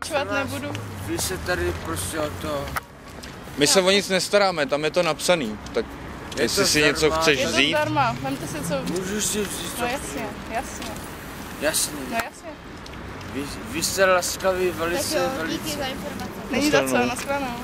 Nebudu. Vy se tady prostě o to... My se o nic nestaráme, tam je to napsaný, tak jestli si něco chceš vzít... Je to zdarma, vemte si co... Můžu si vzít co? No jasně, jasně. Jasně. No jasně. Vy jste laskaví, velice, Tak jo, velice. díky za informace. Není za co, nashledanou.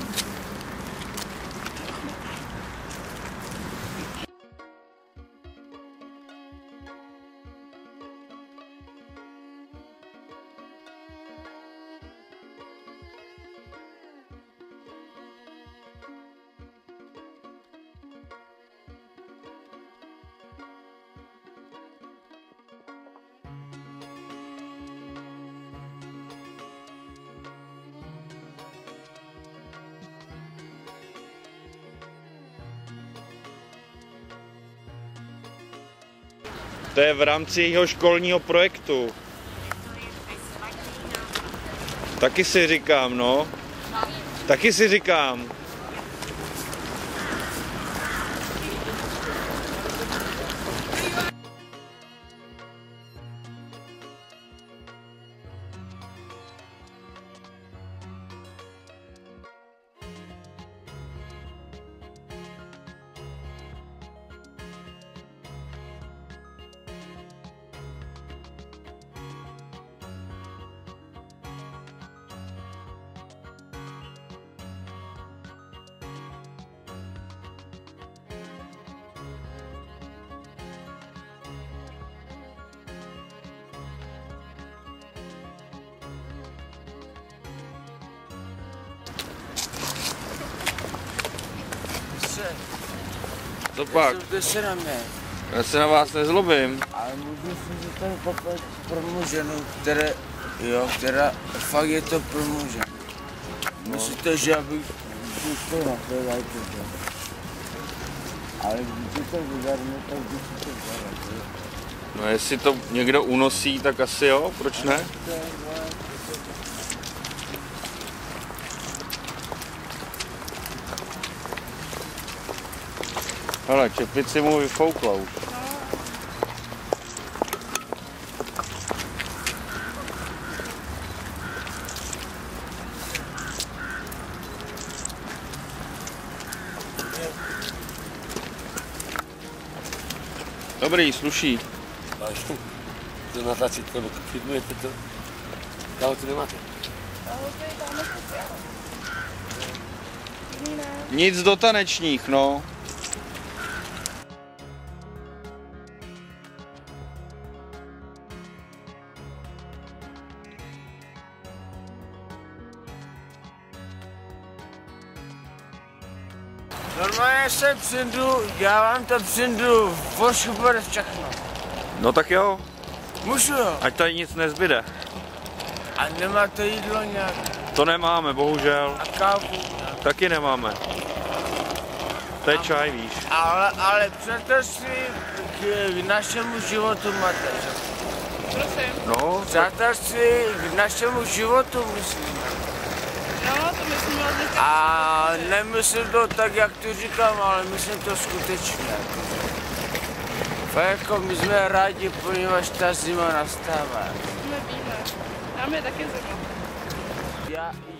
To je v rámci jeho školního projektu. Taky si říkám, no. Taky si říkám. Co pak? Já se na vás nezlobím. Ale můžu si zeptat poprat pro mou ženu, která fakt je to pro mou ženu. Myslíte, že já bych to napředal, ale když to vydarme, tak bych si to vzal. No jestli to někdo unosí, tak asi jo, proč ne? Hele, čepici mu vyfoukla už. Dobrý, sluší. To na tlačítko, filmujete to? Dále to nemáte? Nic do tanečních, no. Normálně se přijdu, já vám to přijdu, vošku bude všechno. No tak jo, Můžu jo? ať tady nic nezbyde. A nemáte jídlo nějak? To nemáme, bohužel. A kávu? Taky nemáme. To je čaj, víš. Ale přátelství k našemu životu máte, že? Prosím. No, Přátelství k našemu životu myslím. No, to myslím vlastně. A nemyslím to tak, jak to říkám, ale myslím to skutečně. Jako my jsme rádi, poněvadž ta zima nastává. My víme. Nám je taky zima.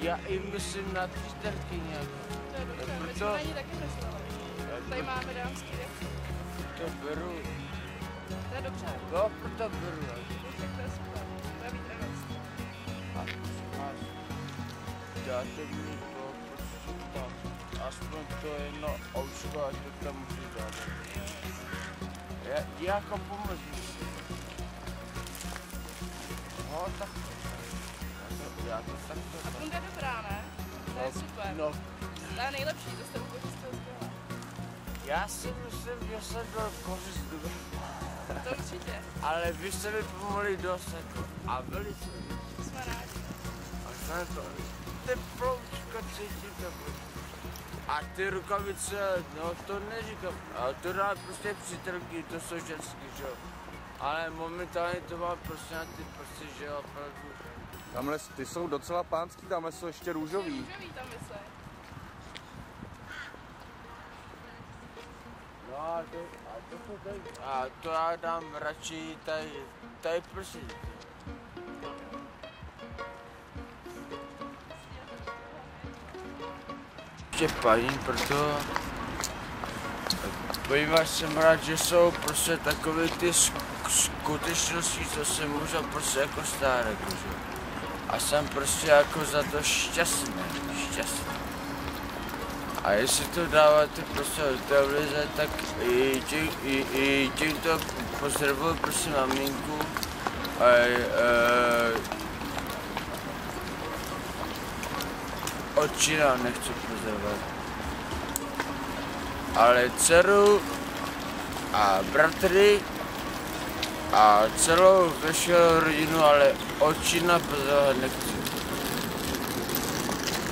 Já i myslím na přítelky nějak. To je dobře, my jsme na ní taky mysleli. Tady máme dámský věci. To beru. To je dobře. No, proto beru. Tak to je super. To je vítrnost. Dáte mi to, prosím tak. Aspoň to jedno ouško, ať to tam můžu dát. Jako pomoc musím. No, tak já to takto... A punka je dobrá, ne? To je super. No. To je nejlepší, to jste vůbec skvělá. Já si myslím, že jsem byl kořistný. To určitě. Ale vy jste mi pomohli dost jako. A velice. Jsme rádi. A jsem to... Ty ploučko cítím to. A ty rukavice, no to neříkám. Ale to dá prostě přítelky, to jsou ženský, že jo. Ale momentálně to mám prostě na ty prostě, že jo, opravdu. tamhle ty jsou docela pánský, tamhle jsou ještě růžový. Růžový tam myslej. No a to já dám radši tady prostě. štěpají, proto podíváš, jsem rád, že jsou prostě takové ty skutečnosti, co se můžou prostě jako stát, jakože. A jsem prostě jako za to šťastný. A jestli to dáváte prostě do televize, tak i tímto pozdravuji prostě maminku. Otčina nechci pozdravovat. Ale dceru a bratry a celou veškerou rodinu, ale otčina pozdravovat nechci.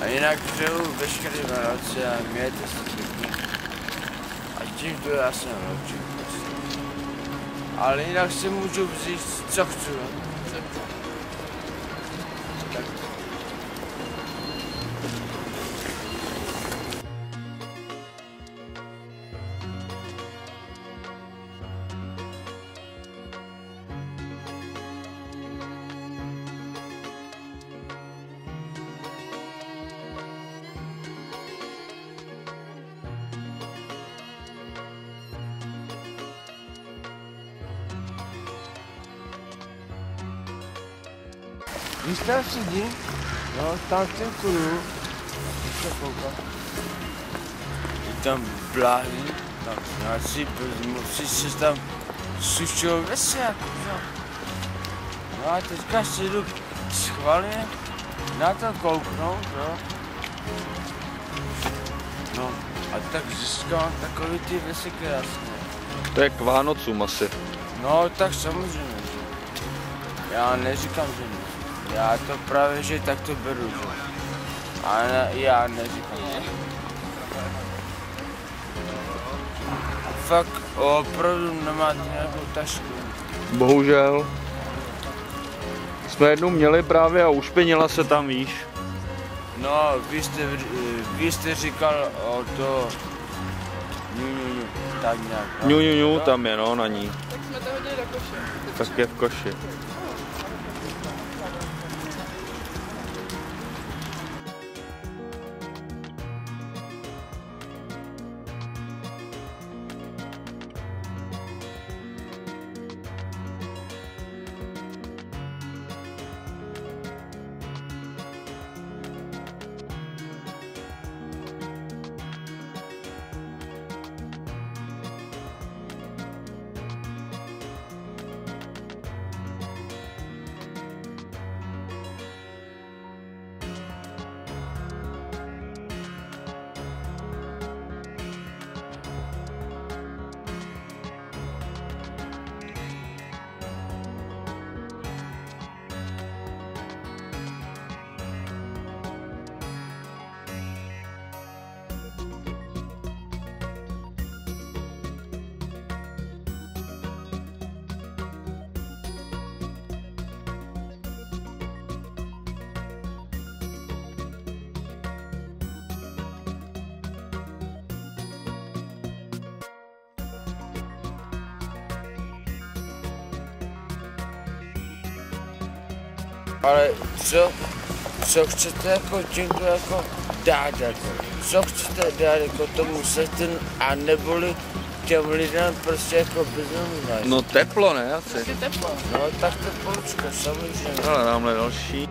A jinak přeju veškerý Vánoce a mějte se pěkně. A tímto já jsem loučím. Ale jinak si můžu vzít, co chci. Když tam sedí, no, tam v tom kruhu, když se kouká, je tam bláhy, tam nějací bezmoci se tam sušou veselku, jo. No a teďka si jdu schválně na to kouknout, jo. No a tak získám takový ty věci krásné. To je k Vánocům asi. No tak samozřejmě, že. Já neříkám, že ne. Já to právě, že tak to beru, že? Ale já neříkám, že? Fakt opravdu nemáte nějakou tašku. Bohužel. Jsme jednou měli právě a ušpinila se tam, víš. No, vy jste říkal o to... tak nějak. No? Tam je, no, na ní. Tak jsme to hodili do koše. Tak je v koši. Ale co chcete jako tímto jako dát jako? Co chcete dát jako tomu setting a neboli těm lidem prostě jako bezdomovým? No teplo, ne asi? Prostě teplo. No tak to počka, samozřejmě. Ale dámhle další.